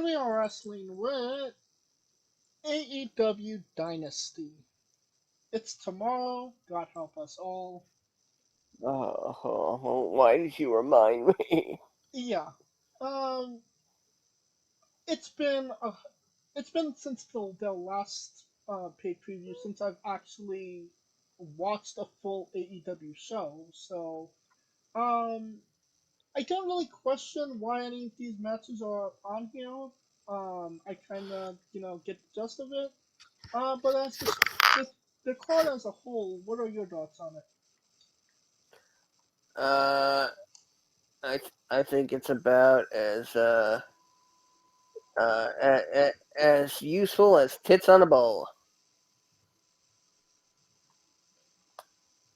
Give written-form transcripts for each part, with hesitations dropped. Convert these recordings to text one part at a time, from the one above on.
we are wrestling with AEW Dynasty. It's tomorrow, God help us all. Why did you remind me? Yeah. Um it's been it's been since the last pay preview since I've actually watched a full AEW show. So um I don't really question why any of these matches are on here. I kinda, get the gist of it. But as this the card as a whole, what are your thoughts on it? Uh, I think it's about as useful as tits on a bowl.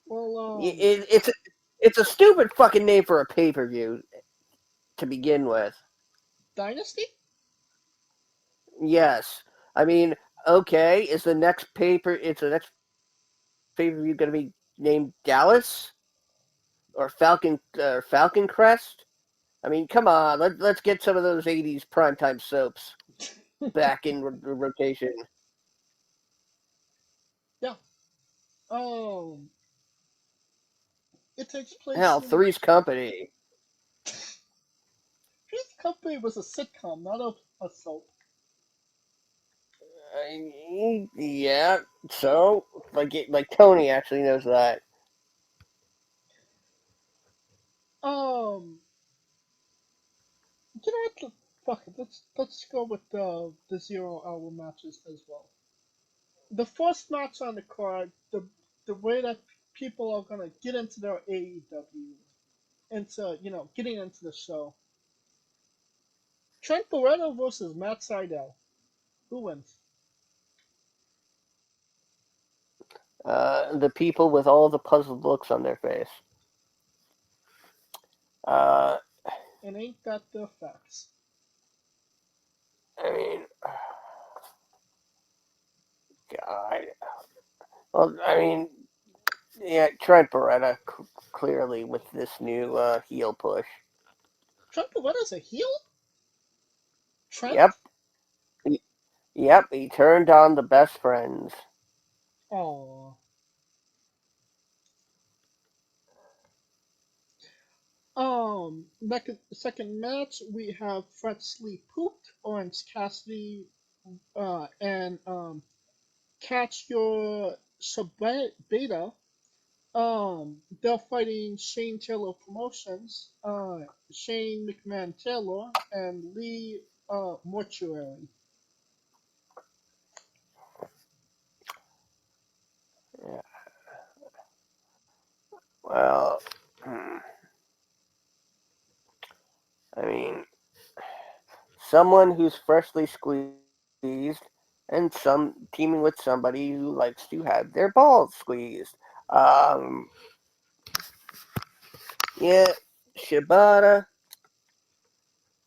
Well, It's a stupid fucking name for a pay per view to begin with. Dynasty? Yes, I mean, okay, is the next paper? It's the next pay per view going to be named Dallas or Falcon Crest? I mean, come on, let's get some of those '80s primetime soaps back in rotation. Yeah. Um, it takes place Hell, in. Three's Company. His company was a sitcom, not a soap. Yeah, so like Tony actually knows that. Um, you know what? Fuck it. Let's go with the 0 hour matches as well. The first match on the card, the way that people are gonna get into their AEW, into getting into the show. Trent Barreto versus Matt Sydal. Who wins? The people with all the puzzled looks on their face. Uh, And ain't that the facts? I mean, God. Well, I mean, yeah, Trent Beretta clearly with this new heel push. Trent Barreto's a heel? Trent? Yep, yep. He turned on the best friends. Oh. Second match, we have Freshly Pooped, Orange Cassidy, and Catch Your Beta. They're fighting Shane Taylor Promotions, Shane McMahon Taylor, and Lee Mortuary. Yeah. Well, hmm, I mean, someone who's freshly squeezed, and some teaming with somebody who likes to have their balls squeezed. Um, yeah, Shibata,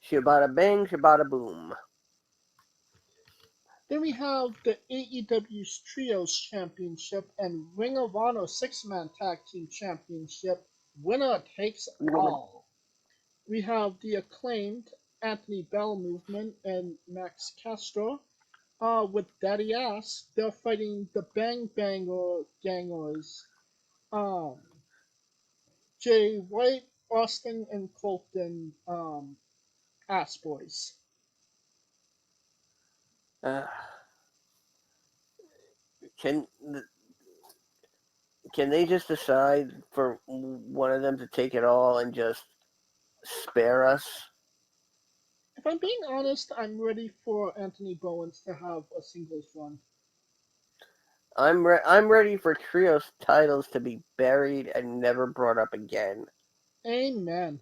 Shibata bang, Shibata boom. Then we have the AEW's Trios Championship and Ring of Honor Six-Man Tag Team Championship. Winner takes all. We have the acclaimed Anthony Bell Movement and Max Castro. With Daddy Ass, they're fighting the Bang Banger Gangers. Um, Jay White, Austin, and Colton Ass Boys. Uh, can can they just decide for one of them to take it all and just spare us? If I'm being honest, I'm ready for Anthony Bowens to have a singles run. I'm ready for trios titles to be buried and never brought up again. Amen.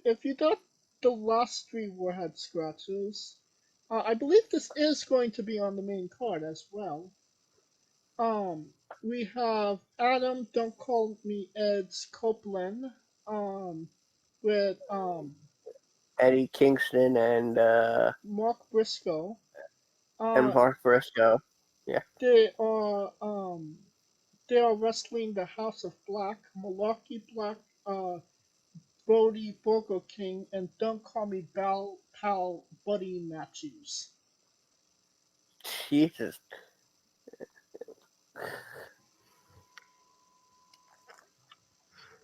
If you thought the last three were head scratches, I believe this is going to be on the main card as well. We have Adam, Don't Call Me Ed's Copeland, um, with Eddie Kingston Mark Briscoe. and Uh, Mark Briscoe. Yeah. they are they are wrestling the House of Black, Malarkey Black, Brody Burger King, and Don't Call Me Pal Buddy Matthews. Jesus.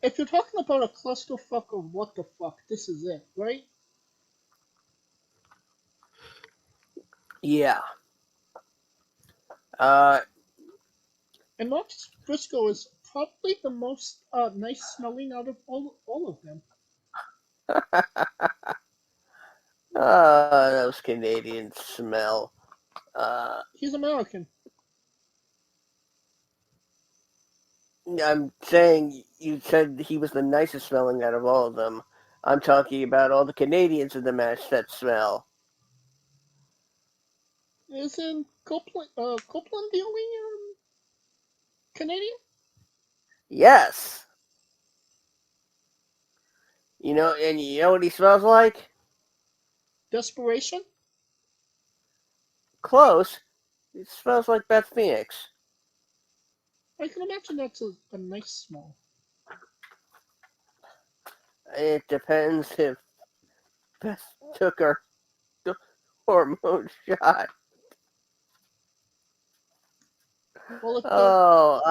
If you're talking about a clusterfuck of what the fuck, this is it, right? Yeah. Uh, And Marcus Briscoe is probably the most nice smelling out of all of them. those Canadians smell. He's American. I'm saying you said he was the nicest smelling out of all of them. I'm talking about all the Canadians in the match that smell. Isn't Copeland the only Canadian? Yes. And you know what he smells like? Desperation? Close. It smells like Beth Phoenix. I can imagine that's a nice smell. It depends if Beth took her hormone shot. Well, if the Oh,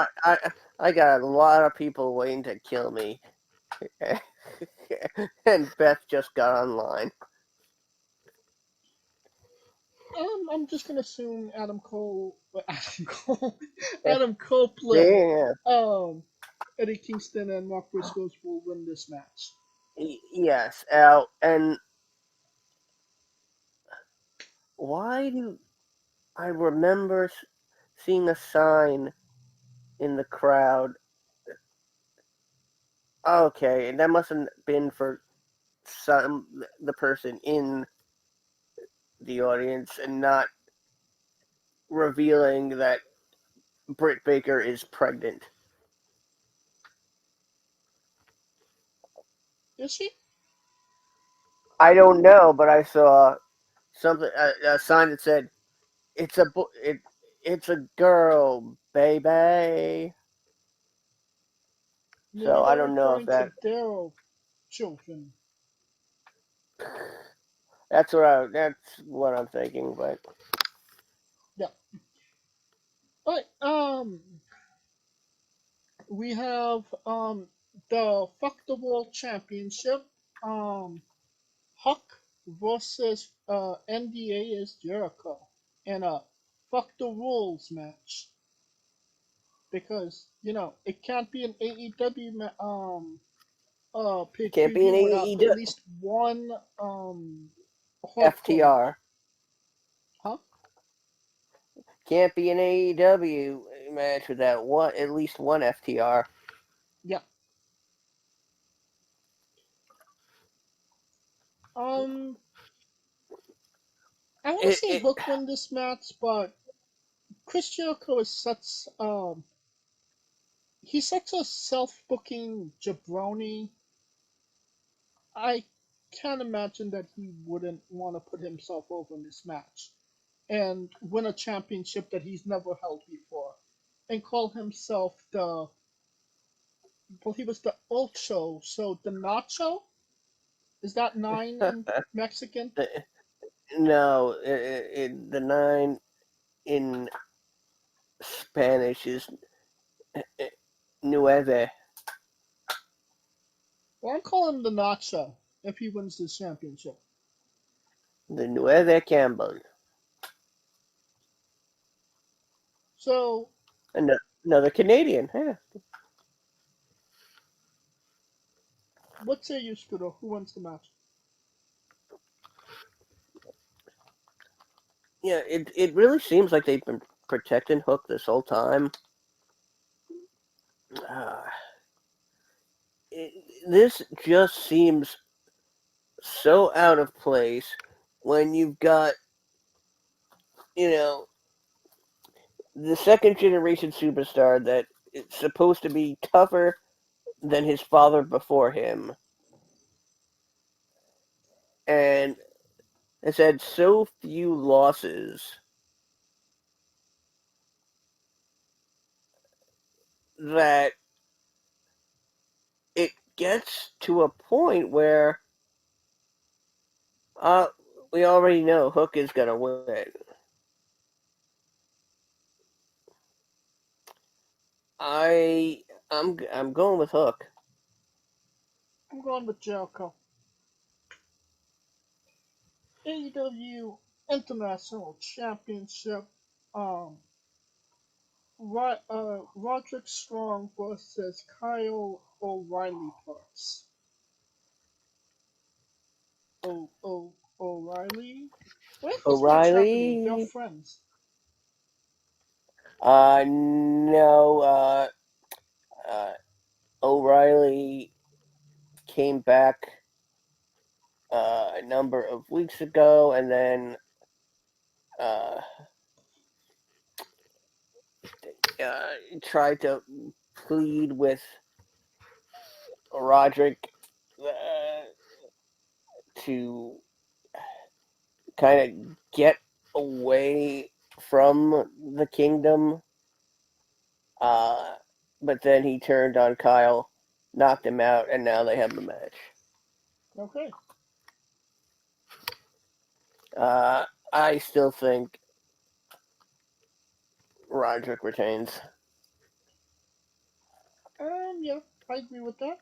I got a lot of people waiting to kill me. And Beth just got online. I'm just gonna assume Adam Copeland, Yeah. Eddie Kingston, and Mark Briscoe will win this match. Yes. And why do I remember seeing a sign in the crowd? Okay, and that must have been for the person in the audience and not revealing that Britt Baker is pregnant. Is she? I don't know, but I saw something a sign that said it's a girl, baby. Maybe So I they're don't know if referring to that their children. that's what I'm thinking, but Yeah. But we have the Fuck the World Championship. Huck versus NDA is Jericho in a Fuck the Rules match. Because, it can't be an AEW pay it per can't be an view without at AEW least one hardcore match. FTR. Huh? Can't be an AEW match without at least one FTR. Yeah. Um, I want to It, say it, Hook won this match, but Chris Jericho is he's such a self-booking jabroni. I can't imagine that he wouldn't want to put himself over in this match and win a championship that he's never held before, and call himself he was the Ocho, so the Nacho. Is that nine in Mexican? no, the 9 in Spanish is nueve. Well, I'm calling him the Nacho if he wins this championship. The nueve Campbell. So, Another Canadian. Yeah. what say you, Scooter? Who wins the match? Yeah, it really seems like they've been protecting Hook this whole time. Uh, this just seems so out of place when you've got, you know, the second generation superstar that is supposed to be tougher than his father before him and has had so few losses that it gets to a point where we already know Hook is gonna win. I'm going with Hook. I'm going with Jericho. AEW International Championship. Um, Roderick Strong versus Kyle O'Reilly parts. O'Reilly. What is this match happening? They're O'Reilly. friends. No. Uh, O'Reilly came back a number of weeks ago, and then uh, tried to plead with Roderick to kind of get away from the kingdom. Uh, but then he turned on Kyle, knocked him out, and now they have a match. Okay. I still think Roderick retains. Yeah, I agree with that.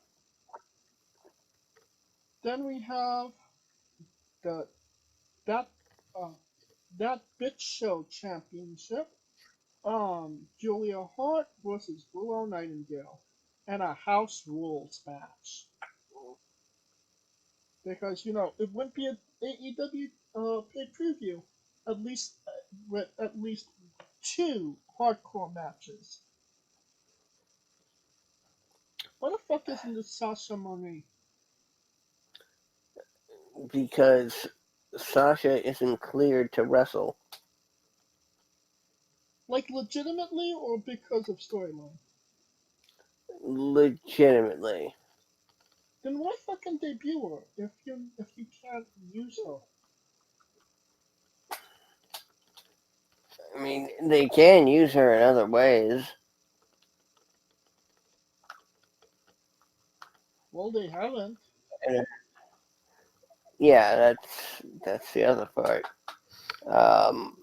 Then we have the that uh, that bitch show championship. Julia Hart versus Willow Nightingale, and a house rules match. Because it wouldn't be an AEW pay preview at least with at least two hardcore matches. What the fuck isn't this Sasha Marie? Because Sasha isn't cleared to wrestle. Like legitimately or because of storyline? Legitimately. Then why fucking debut her if you can't use her? I mean, they can use her in other ways. Well, they haven't. And, yeah, that's the other part. Um,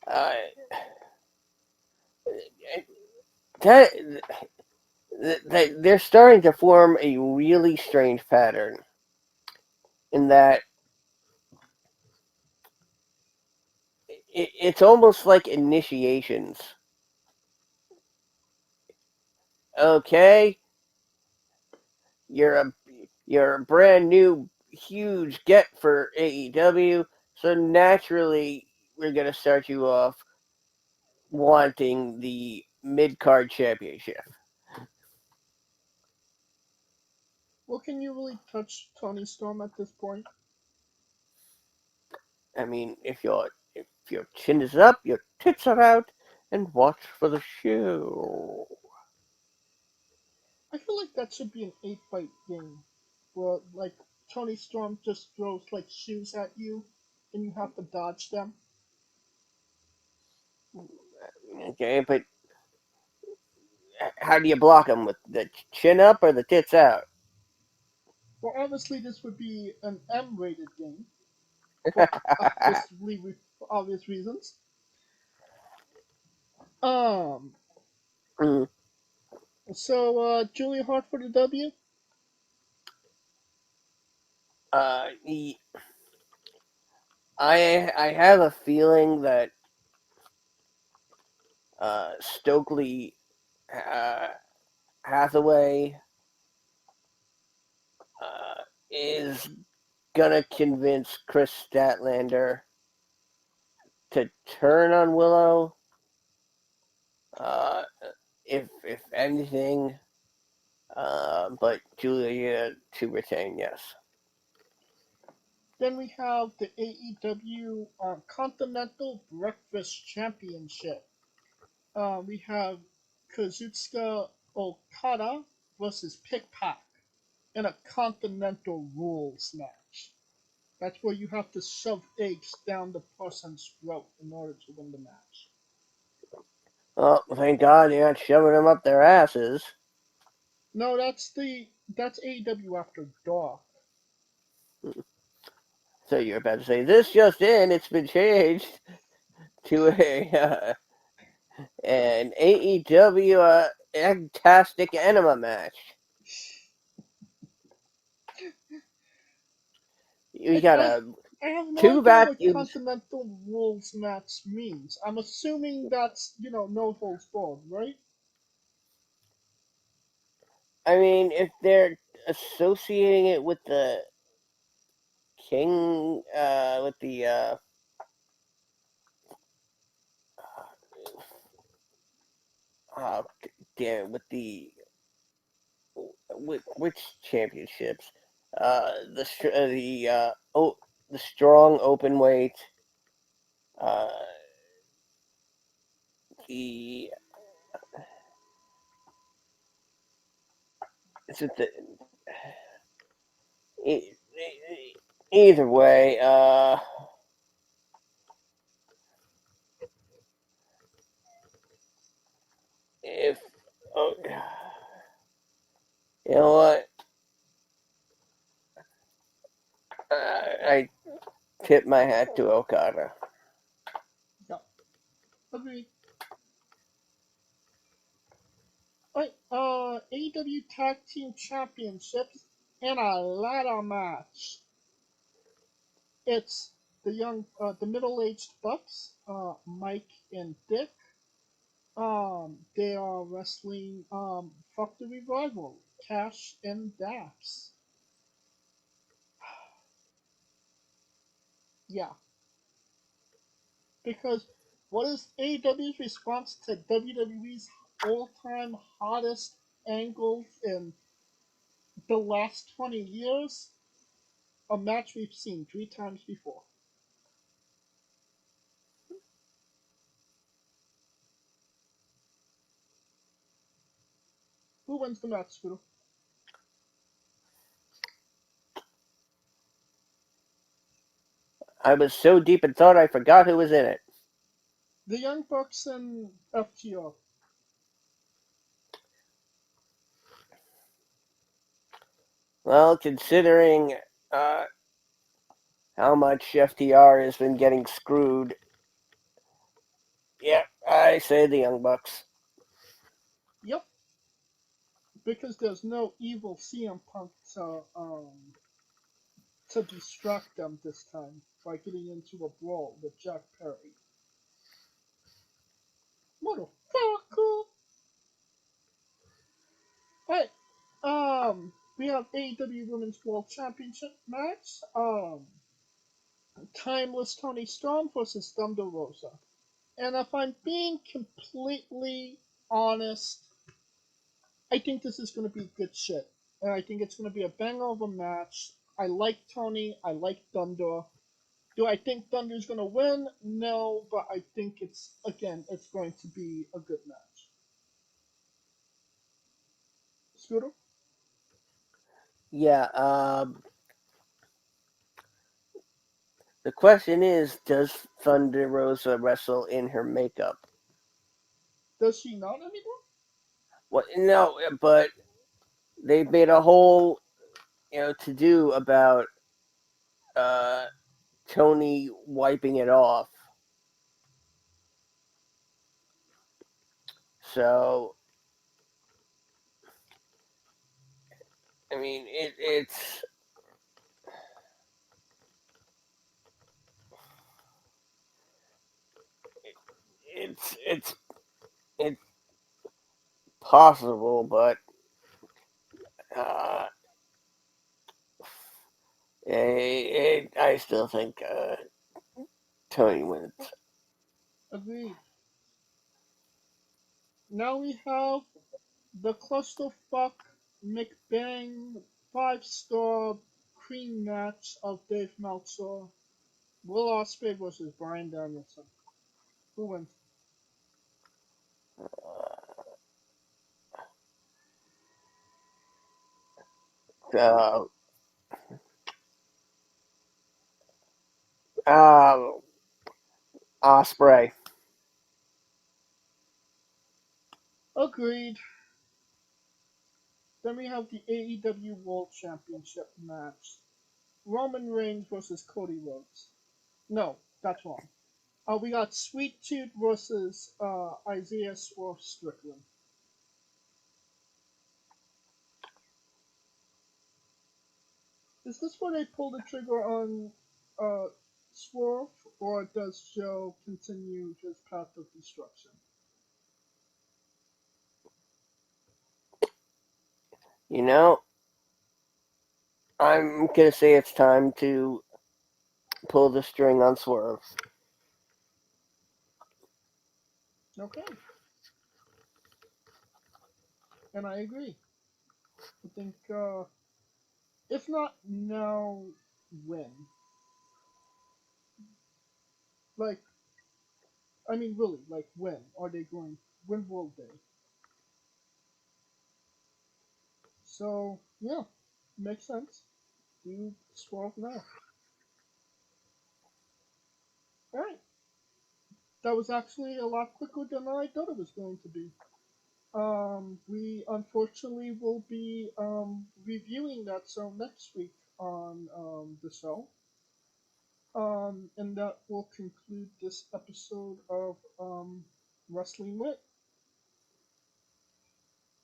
I that, they're starting to form a really strange pattern in that it's almost like initiations. Okay, you're a you're a brand new huge get for AEW, so naturally we're gonna start you off wanting the mid card championship. Well, can you really touch Tony Storm at this point? I mean, if your chin is up, your tits are out, and watch for the show. I feel like that should be an 8-fight game, where like Tony Storm just throws like shoes at you, and you have to dodge them. Okay, but how do you block them, with the chin up or the tits out? Well, obviously this would be an M-rated game for obvious reasons. Um, Mm, Julia Hart for the W. uh, I have a feeling that Stokely uh, Hathaway uh, is gonna convince Chris Statlander to turn on Willow. Uh, if anything, but Julia to retain, yes. Then we have the AEW Continental Breakfast Championship. We have Kazuchika Okada versus Pick Pack in a Continental Rules match. That's where you have to shove eggs down the person's throat in order to win the match. Oh, thank God you're not shoving them up their asses. No, that's AEW After Dark. So you're about to say this just in? It's been changed to an AEW Fantastic Enema match. We got I I have no two idea what vacuums. Continental Rules match means. I'm assuming that's no holds barred, right? I mean, if they're associating it with the King, with the oh, damn, with the with which championships? The strong open weight. Uh, the is it the e- either way? If oh, you know what, I tip my hat to Okada. Yeah, agreed. Alright, AEW Tag Team Championships and a ladder match. It's the middle-aged Bucks, Mike and Dick. They are wrestling Fuck the Revival, Cash and Dax. Yeah, because what is AEW's response to WWE's all-time hottest angles in the last 20 years? A match we've seen 3 times before. Who wins the match, Scooter? I was so deep in thought I forgot who was in it. The Young Bucks and FTR. Well, considering uh, how much FTR has been getting screwed, yeah, I say the Young Bucks. Yep, because there's no evil CM Punk to distract them this time by getting into a brawl with Jack Perry. Motherfucker! Hey, we have AEW Women's World Championship match. Timeless Tony Storm versus Thunder Rosa. And if I'm being completely honest, I think this is going to be good shit. And I think it's going to be a bang of a match. I like Tony. I like Thunder. Do I think Thunder's going to win? No, but I think it's going to be a good match. Scooter? Yeah, the question is, does Thunder Rosa wrestle in her makeup? Does she not anymore? What? No, but they've made a whole to do about uh, Tony wiping it off. So I mean, it's it's possible, but uh, I still think Tony wins. Agreed. Now we have the clusterfuck McBang 5-star cream match of Dave Meltzer. Will Ospreay versus Brian Danielson. Who wins? Uh, uh, Osprey. Agreed. Then we have the AEW World Championship match. Roman Reigns versus Cody Rhodes. No, that's wrong. We got Sweet Tooth versus Isaiah Swerve Strickland. Is this where they pull the trigger on Swerve, or does Joe continue his path of destruction? You know, I'm gonna say it's time to pull the string on Swerve. Okay. And I agree. I think, if not now, when? Like, I mean, really, like, when are they going? When will they? So, yeah, makes sense. Do Swerve now. Alright. That was actually a lot quicker than I thought it was going to be. We unfortunately will be reviewing that show next week on the show. And that will conclude this episode of Wrestling Wit.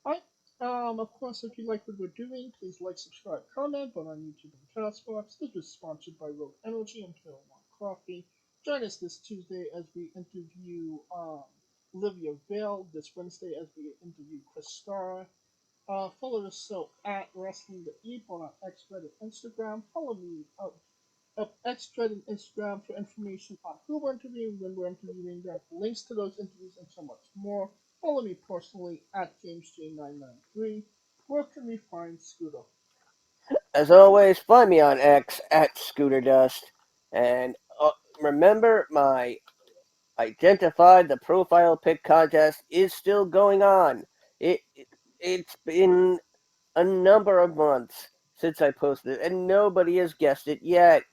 Alright. Of course, if you like what we're doing, please like, subscribe, comment on YouTube and Castbox. This was sponsored by Rogue Energy and Hill One Coffee. Join us this Tuesday as we interview Olivia Vale. This Wednesday as we interview Chris Starr. Follow the show at Wrestling with Eve on X, Reddit, Instagram. Follow me at X, Reddit, and Instagram for information on who we're interviewing, when we're interviewing them, links to those interviews, and so much more. Follow me personally at JamesJ993. Where can we find Scooter? As always, find me on X at ScooterDust. And remember, my Identify the Profile Pick contest is still going on. It's been a number of months since I posted it, and nobody has guessed it yet.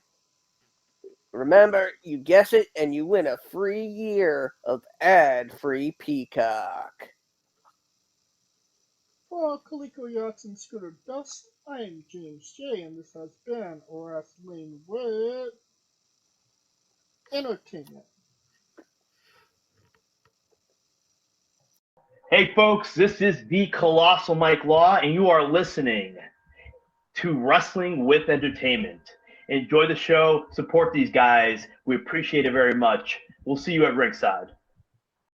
Remember, you guess it, and you win a free year of ad-free Peacock. For Kaliko Yachts and Scooter Dust, I'm James J, and this has been Wrestling with Entertainment. Hey folks, this is the Colossal Mike Law, and you are listening to Wrestling with Entertainment. Enjoy the show, support these guys. We appreciate it very much. We'll see you at ringside.